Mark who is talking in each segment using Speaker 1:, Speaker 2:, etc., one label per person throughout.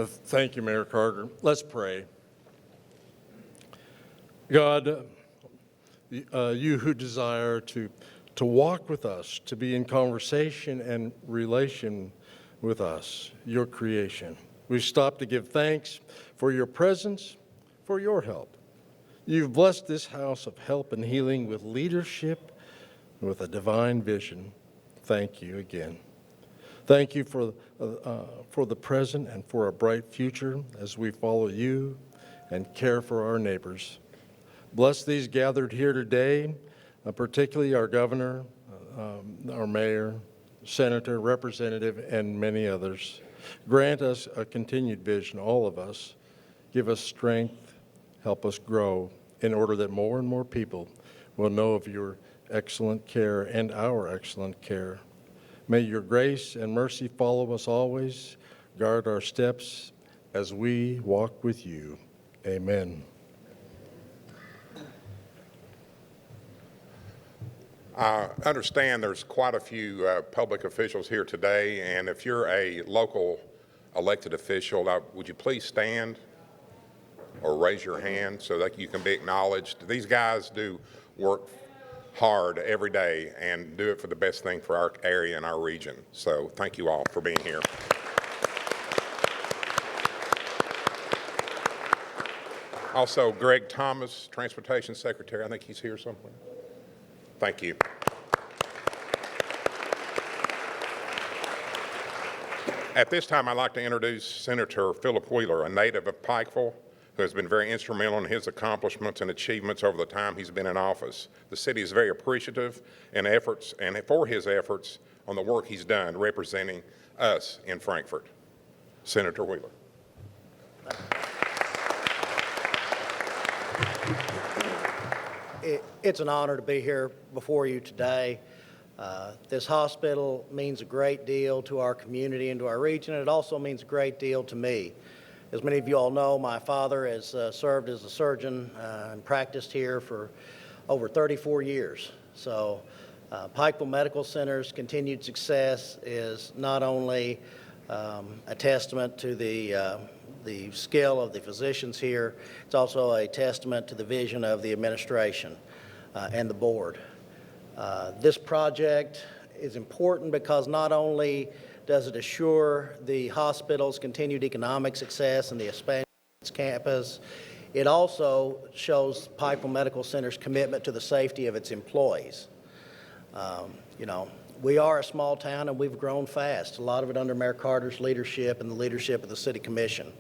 Speaker 1: Thank you, Mayor Carter. Let's pray. God, you who desire to walk with us, to be in conversation and relation with us, your creation. We stop to give thanks for your presence, for your help. You've blessed this house of help and healing with leadership, with a divine vision. Thank you again. Thank you for the present and for a bright future as we follow you and care for our neighbors. Bless these gathered here today, particularly our governor, our mayor, senator, representative, and many others. Grant us a continued vision, all of us. Give us strength, help us grow in order that more and more people will know of your excellent care and our excellent care. May your grace and mercy follow us always, guard our steps as we walk with you. Amen.
Speaker 2: I understand there's quite a few public officials here today, and if you're a local elected official, would you please stand or raise your hand so that you can be acknowledged? These guys do work hard every day and do it for the best thing for our area and our region. So thank you all for being here. Also, Greg Thomas, Transportation Secretary. I think he's here somewhere. Thank you. At this time, I'd like to introduce Senator Philip Wheeler, a native of Pikeville, who has been very instrumental in his accomplishments and achievements over the time he's been in office. The city is very appreciative for his efforts on the work he's done representing us in Frankfort. Senator Wheeler.
Speaker 3: It's an honor to be here before you today. This hospital means a great deal to our community and to our region. It also means a great deal to me. As many of you all know, my father has served as a surgeon and practiced here for over 34 years. So Pikeville Medical Center's continued success is not only a testament to the skill of the physicians here, it's also a testament to the vision of the administration and the board. This project is important because not only does it assure the hospital's continued economic success and the expansion of its campus, it also shows Pikeville Medical Center's commitment to the safety of its employees. We are a small town and we've grown fast, a lot of it under Mayor Carter's leadership and the leadership of the City Commission.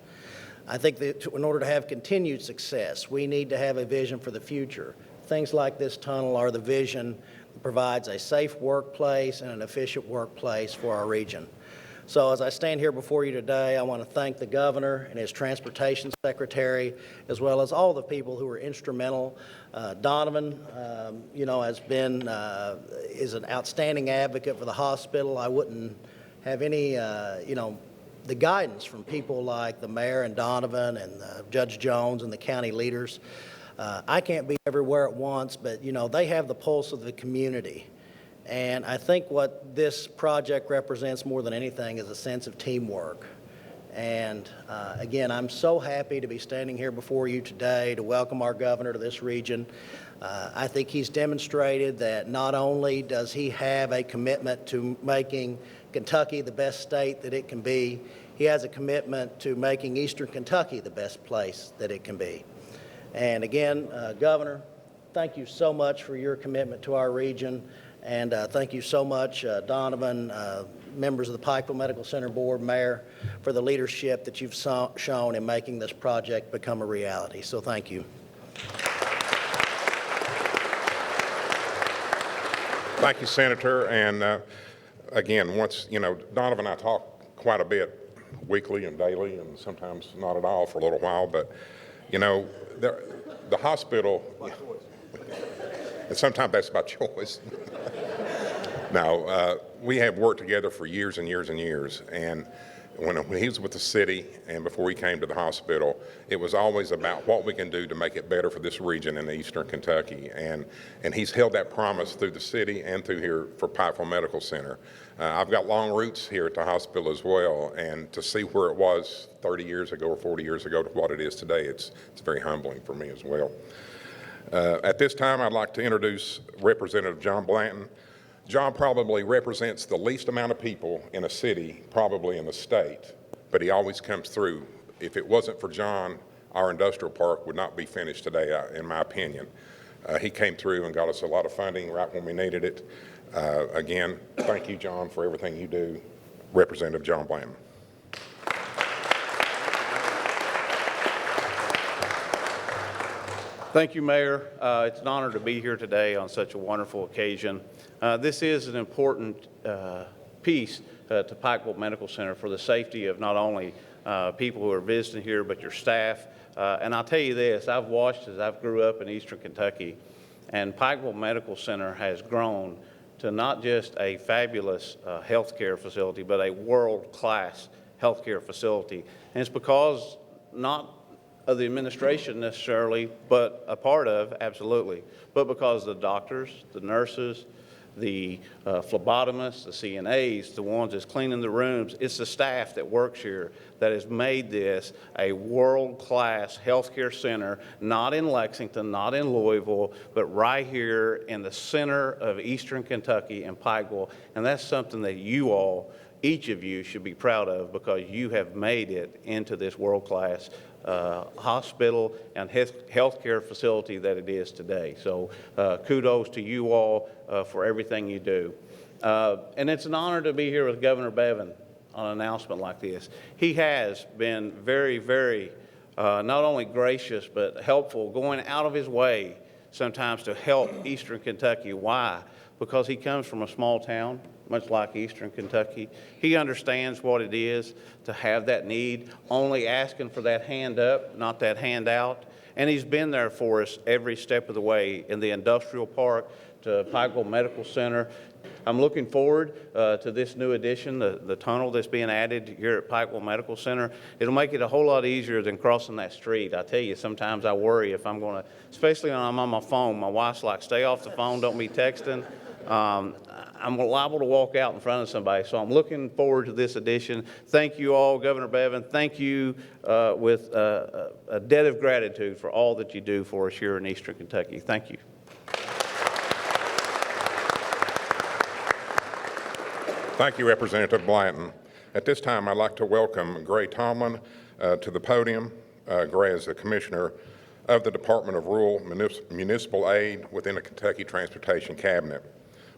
Speaker 3: I think that in order to have continued success, we need to have a vision for the future. Things like this tunnel are the vision that provides a safe workplace and an efficient workplace for our region. So as I stand here before you today, I want to thank the governor and his transportation secretary, as well as all the people who were instrumental. Donovan, is an outstanding advocate for the hospital. I wouldn't have any, the guidance from people like the mayor and Donovan and Judge Jones and the county leaders. I can't be everywhere at once, but they have the pulse of the community. And I think what this project represents more than anything is a sense of teamwork. And again, I'm so happy to be standing here before you today to welcome our governor to this region. I think he's demonstrated that not only does he have a commitment to making Kentucky the best state that it can be, he has a commitment to making Eastern Kentucky the best place that it can be. And again, Governor, thank you so much for your commitment to our region. And thank you so much, Donovan, members of the Pikeville Medical Center Board, Mayor, for the leadership that you've shown in making this project become a reality. So thank you.
Speaker 2: Thank you, Senator. And again, Donovan and I talk quite a bit weekly and daily, and sometimes not at all for a little while. But, the hospital, and sometimes that's by choice. Now, we have worked together for years and years and years. And when he was with the city and before he came to the hospital, It was always about what we can do to make it better for this region in eastern Kentucky. And he's held that promise through the city and through here for Pikeville Medical Center. I've got long roots here at the hospital as well, and to see where it was 30 years ago or 40 years ago to what it is today, it's very humbling for me as well. At this time, I'd like to introduce Representative John Blanton. John probably represents the least amount of people in a city, probably in the state, but he always comes through. If it wasn't for John, our industrial park would not be finished today, in my opinion. He came through and got us a lot of funding right when we needed it. Again, thank you, John, for everything you do. Representative John Blanton.
Speaker 4: Thank you, Mayor. It's an honor to be here today on such a wonderful occasion. This is an important piece to Pikeville Medical Center for the safety of not only people who are visiting here, but your staff. And I'll tell you this, I've watched as I've grew up in eastern Kentucky, and Pikeville Medical Center has grown to not just a fabulous healthcare facility, but a world-class healthcare facility. And it's because not of the administration necessarily, but a part of, absolutely, but because the doctors, the nurses, the phlebotomists, the CNAs, the ones that's cleaning the rooms, it's the staff that works here that has made this a world-class healthcare center, not in Lexington, not in Louisville, but right here in the center of eastern Kentucky and Pikeville. And that's something that you all, each of you, should be proud of, because you have made it into this world-class hospital and healthcare facility that it is today. So kudos to you all for everything you do. And it's an honor to be here with Governor Bevin on an announcement like this. He has been very, very not only gracious but helpful, going out of his way sometimes to help eastern Kentucky. Why? Because he comes from a small town, much like eastern Kentucky. He understands what it is to have that need, only asking for that hand up, not that hand out. And he's been there for us every step of the way, in the industrial park to Pikeville Medical Center. I'm looking forward to this new addition, the tunnel that's being added here at Pikeville Medical Center. It'll make it a whole lot easier than crossing that street. I tell you, sometimes I worry if I'm going to, especially when I'm on my phone. My wife's like, stay off the phone, don't be texting. I'm liable to walk out in front of somebody, so I'm looking forward to this addition. Thank you all, Governor Bevin. Thank you with a debt of gratitude for all that you do for us here in eastern Kentucky. Thank you.
Speaker 2: Thank you, Representative Blanton. At this time, I'd like to welcome Gray Tomlin to the podium. Gray is the Commissioner of the Department of Rural Municipal Aid within the Kentucky Transportation Cabinet.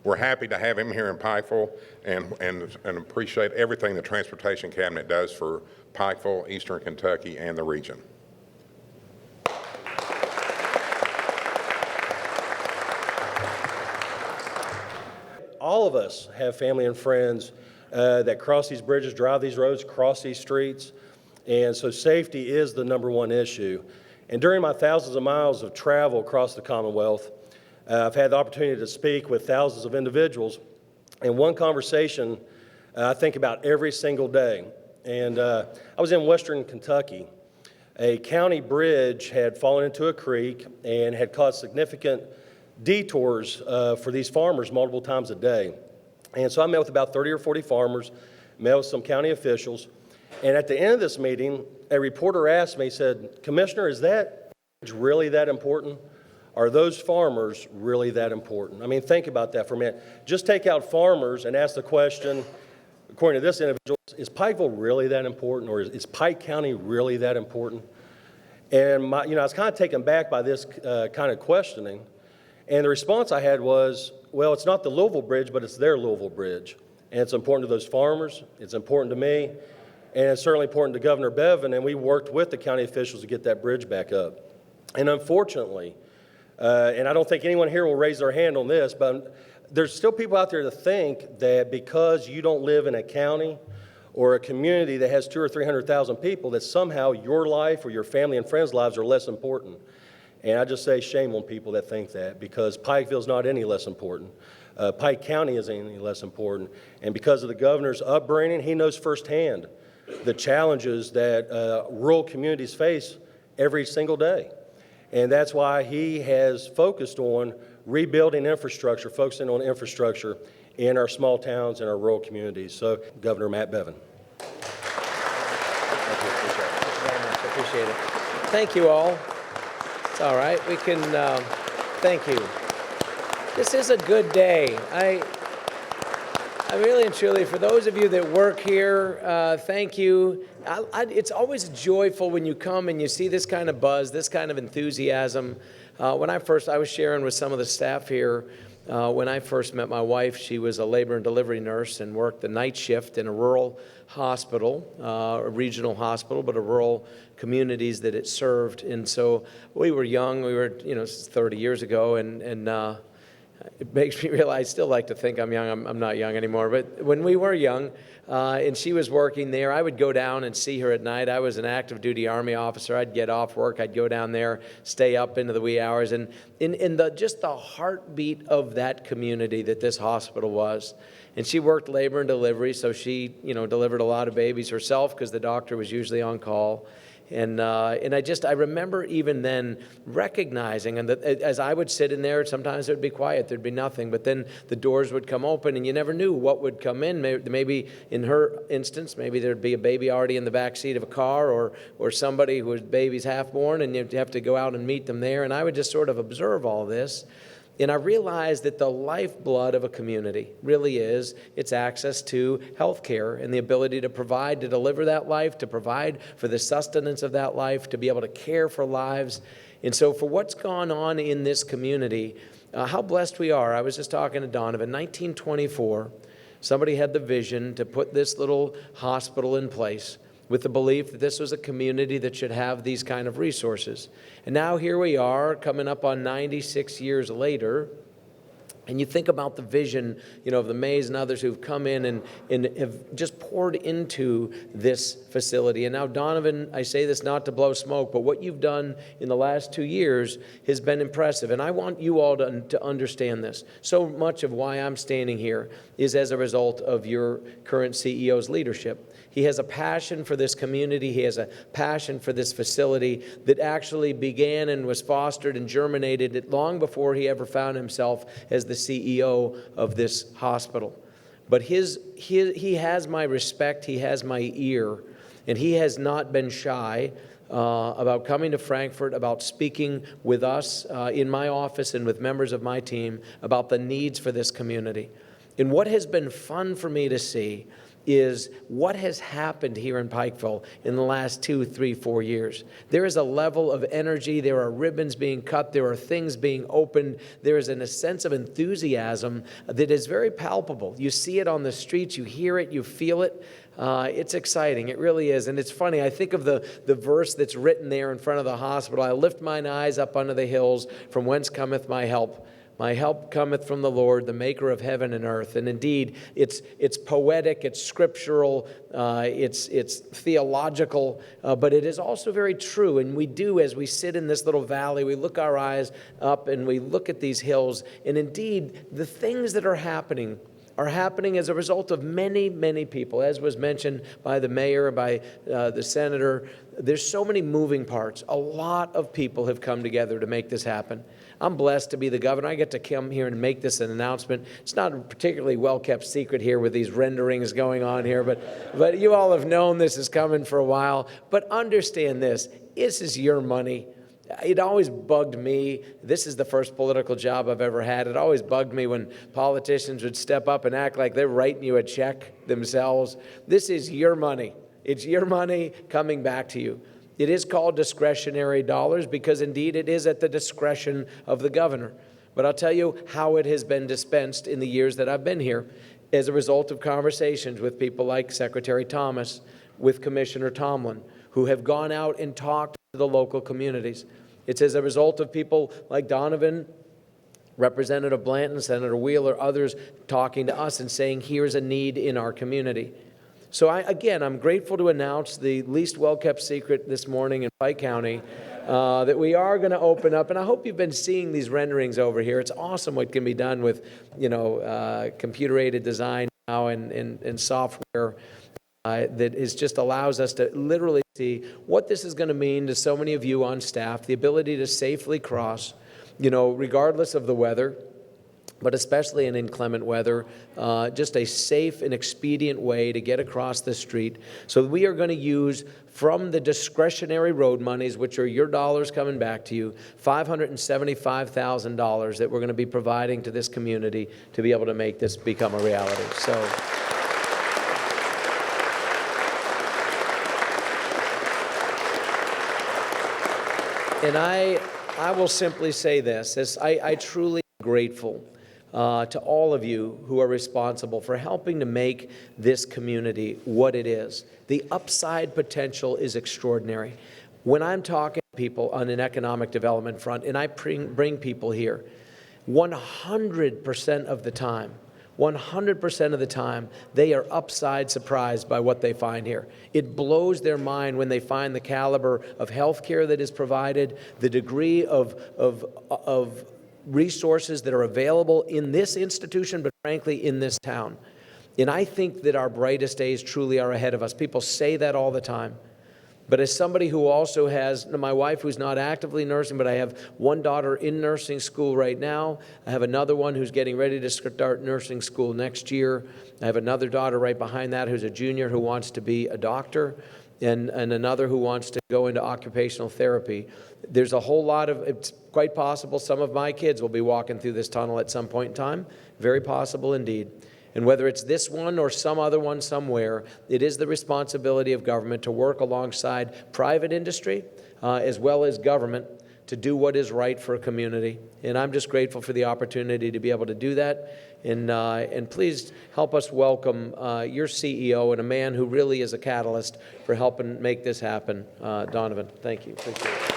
Speaker 2: We're happy to have him here in Pikeville and appreciate everything the Transportation Cabinet does for Pikeville, eastern Kentucky, and the region.
Speaker 5: All of us have family and friends that cross these bridges, drive these roads, cross these streets, and so safety is the #1 issue. And during my thousands of miles of travel across the Commonwealth, I've had the opportunity to speak with thousands of individuals, and one conversation I think about every single day. And I was in western Kentucky. A county bridge had fallen into a creek and had caused significant detours for these farmers multiple times a day. And so I met with about 30 or 40 farmers, met with some county officials, and at the end of this meeting, a reporter asked me, he said, "Commissioner, is that bridge really that important? Are those farmers really that important?" I mean, think about that for a minute. Just take out farmers and ask the question, according to this individual, is Pikeville really that important, or is Pike County really that important? And I was kind of taken back by this kind of questioning. And the response I had was, well, it's not the Louisville Bridge, but it's their Louisville Bridge. And it's important to those farmers, it's important to me, and it's certainly important to Governor Bevin, and we worked with the county officials to get that bridge back up. And unfortunately, and I don't think anyone here will raise their hand on this, but there's still people out there that think that because you don't live in a county or a community that has 200,000 or 300,000 people, that somehow your life or your family and friends' lives are less important. And I just say shame on people that think that, because Pikeville's not any less important. Pike County isn't any less important. And because of the governor's upbringing, he knows firsthand the challenges that rural communities face every single day. And that's why he has focused on rebuilding infrastructure, focusing on infrastructure in our small towns and our rural communities. So, Governor Matt Bevin.
Speaker 6: Appreciate it. Thank you all. It's all right. We can, thank you. This is a good day. I really and truly, for those of you that work here, thank you. It's always joyful when you come and you see this kind of buzz, this kind of enthusiasm. I was sharing with some of the staff here, when I first met my wife, she was a labor and delivery nurse and worked the night shift in a rural hospital, a regional hospital, but a rural communities that it served. And so we were young, 30 years ago, and it makes me realize, I still like to think I'm young. I'm not young anymore. But when we were young, and she was working there, I would go down and see her at night. I was an active duty Army officer. I'd get off work. I'd go down there, stay up into the wee hours. And in just the heartbeat of that community that this hospital was. And she worked labor and delivery, so she, delivered a lot of babies herself because the doctor was usually on call. And I remember even then recognizing, and that as I would sit in there, sometimes it would be quiet, there'd be nothing, but then the doors would come open and you never knew what would come in. Maybe in her instance, maybe there'd be a baby already in the back seat of a car, or somebody whose baby's half born and you'd have to go out and meet them there. And I would just sort of observe all this. And I realized that the lifeblood of a community really is its access to health care and the ability to provide, to deliver that life, to provide for the sustenance of that life, to be able to care for lives. And so for what's gone on in this community, how blessed we are. I was just talking to Donovan. 1924, somebody had the vision to put this little hospital in place with the belief that this was a community that should have these kind of resources. And now here we are, coming up on 96 years later, and you think about the vision, of the Mays and others who've come in and have just poured into this facility. And now, Donovan, I say this not to blow smoke, but what you've done in the last 2 years has been impressive. And I want you all to understand this. So much of why I'm standing here is as a result of your current CEO's leadership. He has a passion for this community. He has a passion for this facility that actually began and was fostered and germinated long before he ever found himself as the CEO of this hospital. But he has my respect. He has my ear. And he has not been shy about coming to Frankfort, about speaking with us in my office and with members of my team about the needs for this community. And what has been fun for me to see is what has happened here in Pikeville in the last 2, 3, 4 years. There is a level of energy. There are ribbons being cut. There are things being opened. There is a sense of enthusiasm that is very palpable. You see it on the streets. You hear it. You feel it. It's exciting. It really is. And it's funny. I think of the verse that's written there in front of the hospital. I lift mine eyes up unto the hills, from whence cometh my help. My help cometh from the Lord, the maker of heaven and earth. And indeed, it's poetic, it's scriptural, it's theological, but it is also very true. And we do, as we sit in this little valley, we look our eyes up and we look at these hills. And indeed, the things that are happening as a result of many, many people, as was mentioned by the mayor, by the senator. There's so many moving parts. A lot of people have come together to make this happen. I'm blessed to be the governor. I get to come here and make this an announcement. It's not a particularly well-kept secret here with these renderings going on here, but you all have known this is coming for a while. But understand this is your money. It always bugged me. This is the first political job I've ever had. It always bugged me when politicians would step up and act like they're writing you a check themselves. This is your money. It's your money coming back to you. It is called discretionary dollars because indeed it is at the discretion of the governor. But I'll tell you how it has been dispensed in the years that I've been here as a result of conversations with people like Secretary Thomas, with Commissioner Tomlin, who have gone out and talked to the local communities. It's as a result of people like Donovan, Representative Blanton, Senator Wheeler, others talking to us and saying, here's a need in our community. So I'm grateful to announce the least well-kept secret this morning in Pike County that we are going to open up. And I hope you've been seeing these renderings over here. It's awesome what can be done with, computer-aided design now and software. that is just allows us to literally see what this is going to mean to so many of you on staff, the ability to safely cross, regardless of the weather, but especially in inclement weather, just a safe and expedient way to get across the street. So we are going to use from the discretionary road monies, which are your dollars coming back to you, $575,000 that we're going to be providing to this community to be able to make this become a reality. So. And I will simply say this, as I truly am grateful to all of you who are responsible for helping to make this community what it is. The upside potential is extraordinary. When I'm talking to people on an economic development front, and I bring people here, 100% of the time, 100% of the time, they are upside surprised by what they find here. It blows their mind when they find the caliber of health care that is provided, the degree of resources that are available in this institution, but frankly in this town. And I think that our brightest days truly are ahead of us. People say that all the time. But as somebody who also has my wife who's not actively nursing, but I have one daughter in nursing school right now. I have another one who's getting ready to start nursing school next year. I have another daughter right behind that who's a junior who wants to be a doctor, and another who wants to go into occupational therapy. There's a whole lot of, it's quite possible some of my kids will be walking through this tunnel at some point in time. Very possible indeed. And whether it's this one or some other one somewhere, it is the responsibility of government to work alongside private industry as well as government to do what is right for a community. And I'm just grateful for the opportunity to be able to do that. And please help us welcome your CEO and a man who really is a catalyst for helping make this happen, Donovan. Thank you. Appreciate it.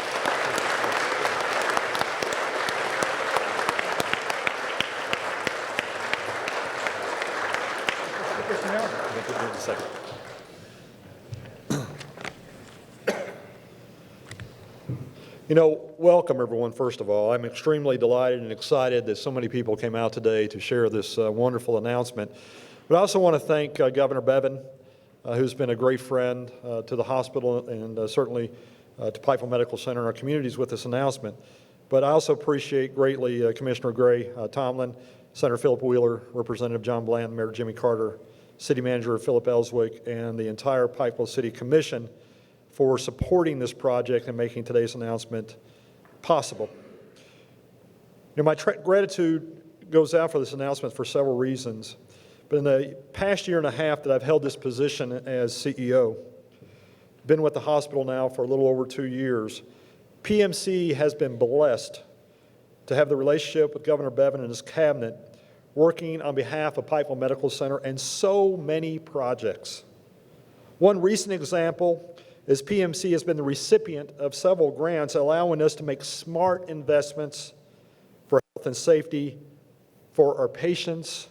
Speaker 7: Welcome everyone, first of all. I'm extremely delighted and excited that so many people came out today to share this wonderful announcement. But I also want to thank Governor Bevin, who's been a great friend to the hospital and certainly to Pikeville Medical Center and our communities with this announcement. But I also appreciate greatly Commissioner Gray Tomlin, Senator Philip Wheeler, Representative John Bland, Mayor Jimmy Carter, City Manager Philip Ellswick, and the entire Pikeville City Commission for supporting this project and making today's announcement possible. My gratitude goes out for this announcement for several reasons. But in the past year and a half that I've held this position as CEO, been with the hospital now for a little over 2 years, PMC has been blessed to have the relationship with Governor Bevin and his cabinet working on behalf of Pikeville Medical Center and so many projects. One recent example is PMC has been the recipient of several grants allowing us to make smart investments for health and safety for our patients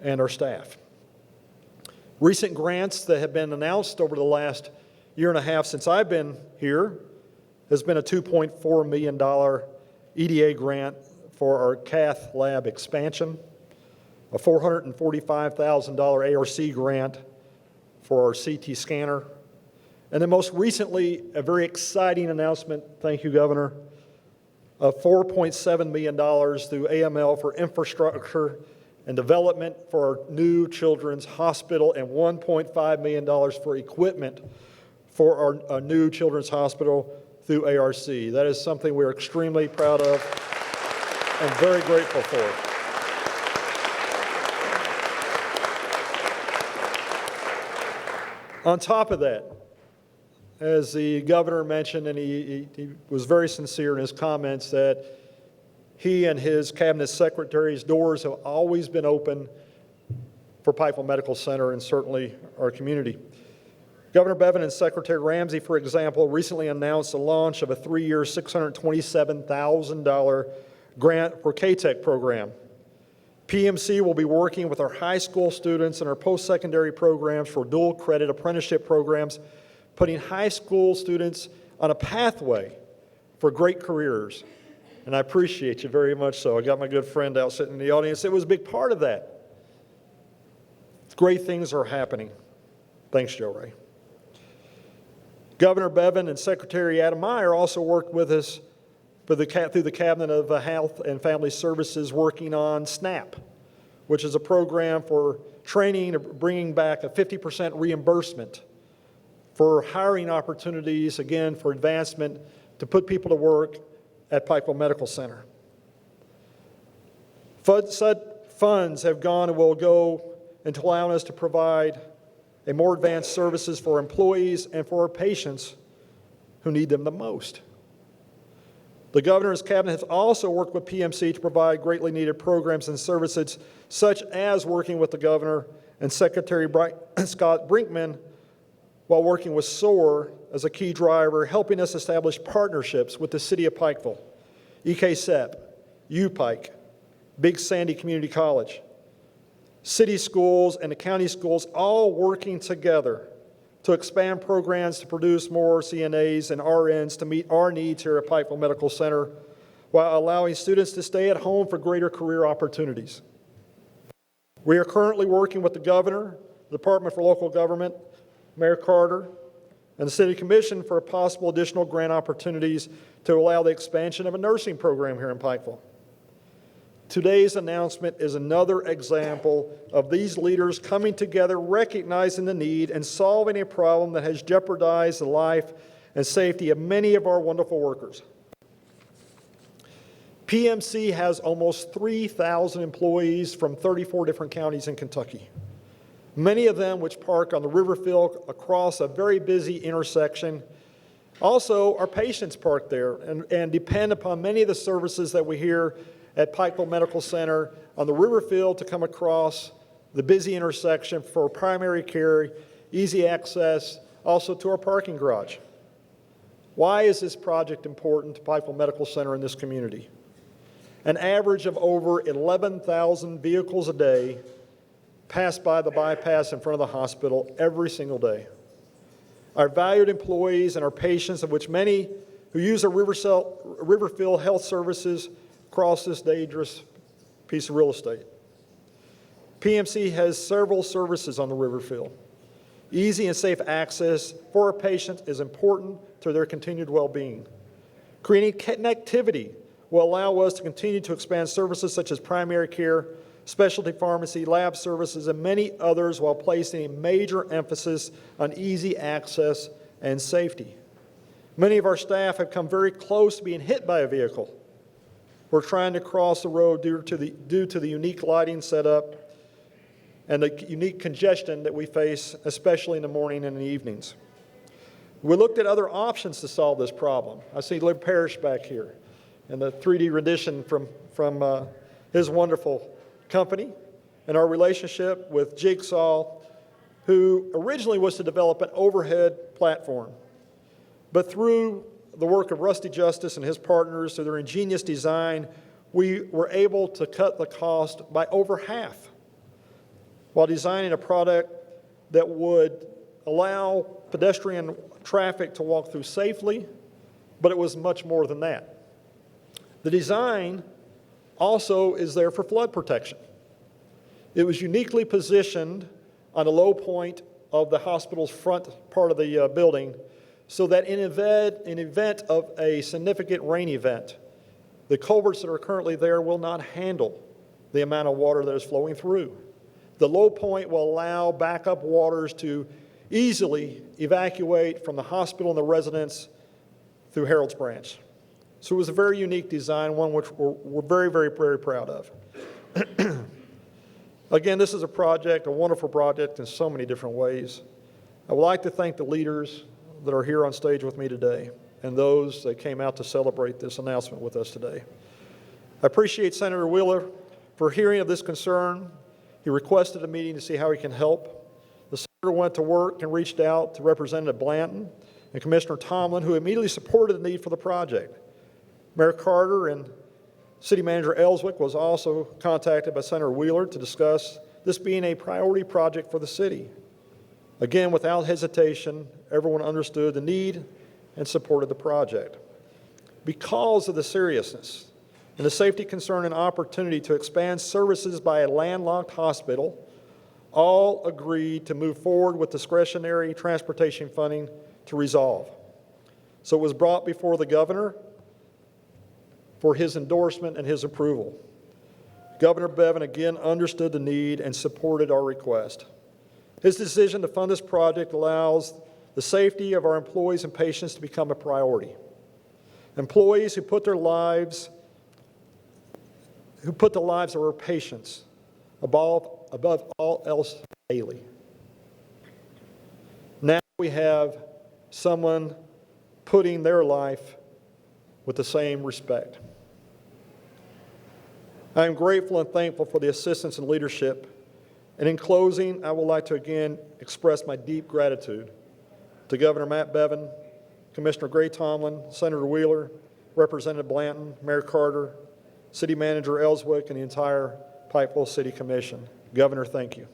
Speaker 7: and our staff. Recent grants that have been announced over the last year and a half since I've been here has been a $2.4 million EDA grant for our cath lab expansion, a $445,000 ARC grant for our CT scanner, and then most recently, a very exciting announcement, thank you, Governor, of $4.7 million through AML for infrastructure and development for our new children's hospital and $1.5 million for equipment for our new children's hospital through ARC. That is something we're extremely proud of and very grateful for. On top of that, as the governor mentioned, and he was very sincere in his comments, that he and his cabinet secretary's doors have always been open for Pikeville Medical Center and certainly our community. Governor Bevin and Secretary Ramsey, for example, recently announced the launch of a 3-year, $627,000 grant for K-Tech program. PMC will be working with our high school students and our post-secondary programs for dual credit apprenticeship programs, putting high school students on a pathway for great careers. And I appreciate you very much so. I got my good friend out sitting in the audience. It was a big part of that. Great things are happening. Thanks, Joe Ray. Governor Bevin and Secretary Adam Meyer also worked with us through the Cabinet of Health and Family Services working on SNAP, which is a program for training and bringing back a 50% reimbursement for hiring opportunities, again, for advancement to put people to work at Pikeville Medical Center. Funds have gone and will go into allowing us to provide a more advanced services for employees and for our patients who need them the most. The governor's cabinet has also worked with PMC to provide greatly needed programs and services, such as working with the governor and Secretary Scott Brinkman while working with SOAR as a key driver, helping us establish partnerships with the city of Pikeville, EKSEP, UPike, Big Sandy Community College, city schools and the county schools all working together to expand programs to produce more CNAs and RNs to meet our needs here at Pikeville Medical Center while allowing students to stay at home for greater career opportunities. We are currently working with the governor, the Department for Local Government, Mayor Carter, and the City Commission for possible additional grant opportunities to allow the expansion of a nursing program here in Pikeville. Today's announcement is another example of these leaders coming together, recognizing the need and solving a problem that has jeopardized the life and safety of many of our wonderful workers. PMC has almost 3,000 employees from 34 different counties in Kentucky, many of them which park on the Riverfield across a very busy intersection. Also, our patients park there and depend upon many of the services that we hear at Pikeville Medical Center on the Riverfield to come across the busy intersection for primary care, easy access, also to our parking garage. Why is this project important to Pikeville Medical Center in this community? An average of over 11,000 vehicles a day pass by the bypass in front of the hospital every single day. Our valued employees and our patients, of which many who use our Riverfield Health Services, cross this dangerous piece of real estate. PMC has several services on the Riverfield. Easy and safe access for our patients is important to their continued well-being. Creating connectivity will allow us to continue to expand services such as primary care, specialty pharmacy, lab services, and many others while placing a major emphasis on easy access and safety. Many of our staff have come very close to being hit by a vehicle. We're trying to cross the road due to the unique lighting setup and the unique congestion that we face, especially in the morning and the evenings. We looked at other options to solve this problem. I see Liv Parrish back here and the 3D rendition from his wonderful company and our relationship with Jigsaw, who originally was to develop an overhead platform. But through the work of Rusty Justice and his partners, through their ingenious design, we were able to cut the cost by over half while designing a product that would allow pedestrian traffic to walk through safely, but it was much more than that. The design also is there for flood protection. It was uniquely positioned on a low point of the hospital's front part of the building so that in event of a significant rain event, the culverts that are currently there will not handle the amount of water that is flowing through. The low point will allow backup waters to easily evacuate from the hospital and the residents through Harold's Branch. So it was a very unique design, one which we're very, very, very proud of. Again, this is a wonderful project in so many different ways. I would like to thank the leaders that are here on stage with me today and those that came out to celebrate this announcement with us today. I appreciate Senator Wheeler for hearing of this concern. He requested a meeting to see how he can help. The senator went to work and reached out to Representative Blanton and Commissioner Tomlin, who immediately supported the need for the project. Mayor Carter and City Manager Ellswick was also contacted by Senator Wheeler to discuss this being a priority project for the city. Again, without hesitation, everyone understood the need and supported the project. Because of the seriousness and the safety concern and opportunity to expand services by a landlocked hospital, all agreed to move forward with discretionary transportation funding to resolve. So it was brought before the governor for his endorsement and his approval. Governor Bevan again understood the need and supported our request. His decision to fund this project allows the safety of our employees and patients to become a priority. Employees who put the lives of our patients above all else daily. Now we have someone putting their life with the same respect. I am grateful and thankful for the assistance and leadership. And in closing, I would like to again express my deep gratitude to Governor Matt Bevan, Commissioner Gray Tomlin, Senator Wheeler, Representative Blanton, Mayor Carter, City Manager Ellswick, and the entire Pikeville City Commission. Governor, thank you.